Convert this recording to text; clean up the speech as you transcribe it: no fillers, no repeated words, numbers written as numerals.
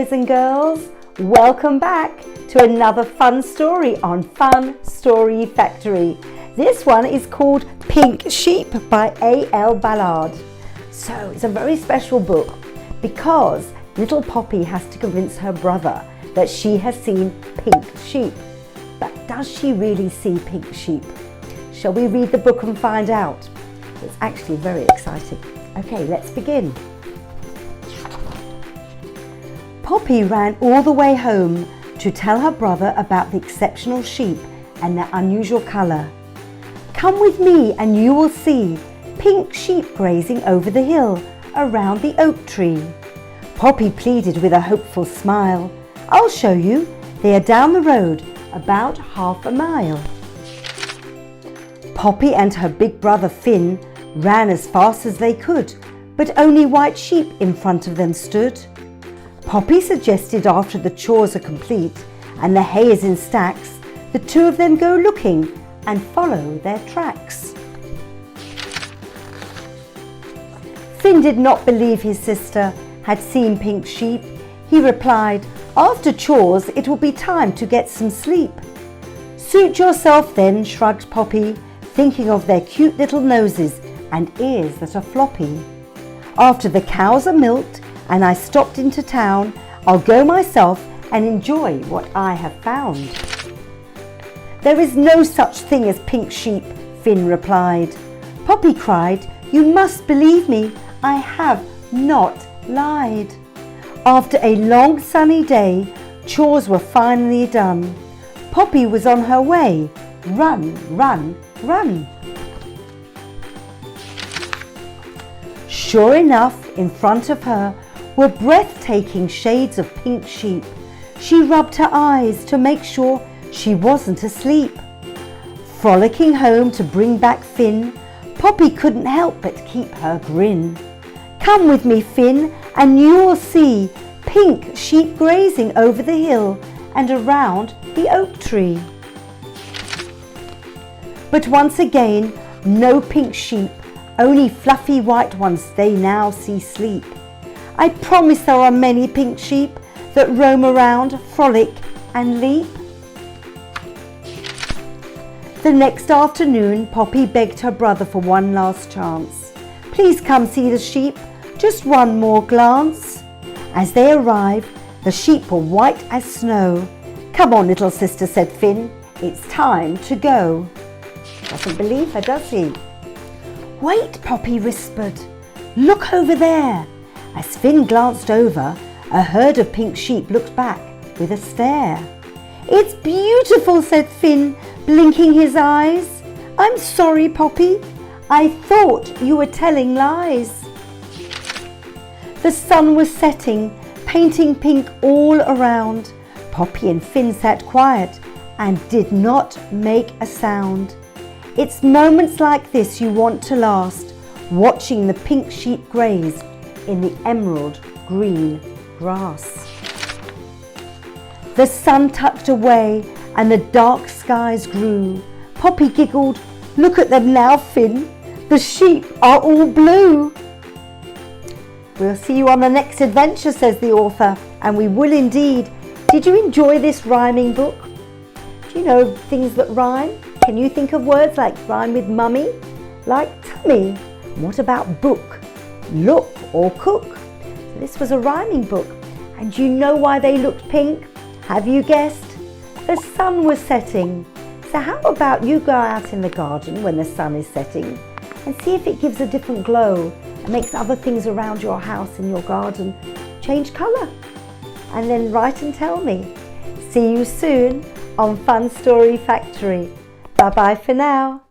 boys and girls, welcome back to another fun story on Fun Story Factory. This one is called Pink Sheep by A.L. Bullard. So it's a very special book because little Poppy has to convince her brother that she has seen pink sheep. But does she really see pink sheep? Shall we read the book and find out? It's actually very exciting. Okay, let's begin. Poppy ran all the way home to tell her brother about the exceptional sheep and their unusual colour. Come with me and you will see pink sheep grazing over the hill around the oak tree. Poppy pleaded with a hopeful smile. I'll show you. They are down the road about half a mile. Poppy and her big brother Finn ran as fast as they could, but only white sheep in front of them stood. Poppy suggested after the chores are complete and the hay is in stacks, the two of them go looking and follow their tracks. Finn did not believe his sister had seen pink sheep. He replied, after chores it will be time to get some sleep. Suit yourself then, shrugged Poppy, thinking of their cute little noses and ears that are floppy. After the cows are milked and I stopped into town, I'll go myself and enjoy what I have found. There is no such thing as pink sheep, Finn replied. Poppy cried, you must believe me, I have not lied. After a long sunny day, chores were finally done. Poppy was on her way. Run, run, run. Sure enough, in front of her were breathtaking shades of pink sheep. She rubbed her eyes to make sure she wasn't asleep. Frolicking home to bring back Finn, Poppy couldn't help but keep her grin. Come with me, Finn, and you will see pink sheep grazing over the hill and around the oak tree. But once again, no pink sheep, only fluffy white ones they now see sleep. I promise there are many pink sheep that roam around, frolic and leap. The next afternoon, Poppy begged her brother for one last chance. Please come see the sheep, just one more glance. As they arrived, the sheep were white as snow. Come on, little sister, said Finn, it's time to go. Doesn't believe her, does he? Wait, Poppy whispered. Look over there. As Finn glanced over, a herd of pink sheep looked back with a stare. It's beautiful, said Finn, blinking his eyes. I'm sorry, Poppy. I thought you were telling lies. The sun was setting, painting pink all around. Poppy and Finn sat quiet and did not make a sound. It's moments like this you want to last, watching the pink sheep graze in the emerald green grass. The sun tucked away and the dark skies grew. Poppy giggled, look at them now, Finn, the sheep are all blue. We'll see you on the next adventure, says the author, and we will indeed. Did you enjoy this rhyming book? Do you know things that rhyme? Can you think of words like rhyme with mummy, like tummy? What about book, look or cook? So this was a rhyming book. And you know why they looked pink? Have you guessed? The sun was setting. So how about you go out in the garden when the sun is setting and see if it gives a different glow and makes other things around your house and your garden change colour? And then write and tell me. See you soon on Fun Story Factory. Bye bye for now.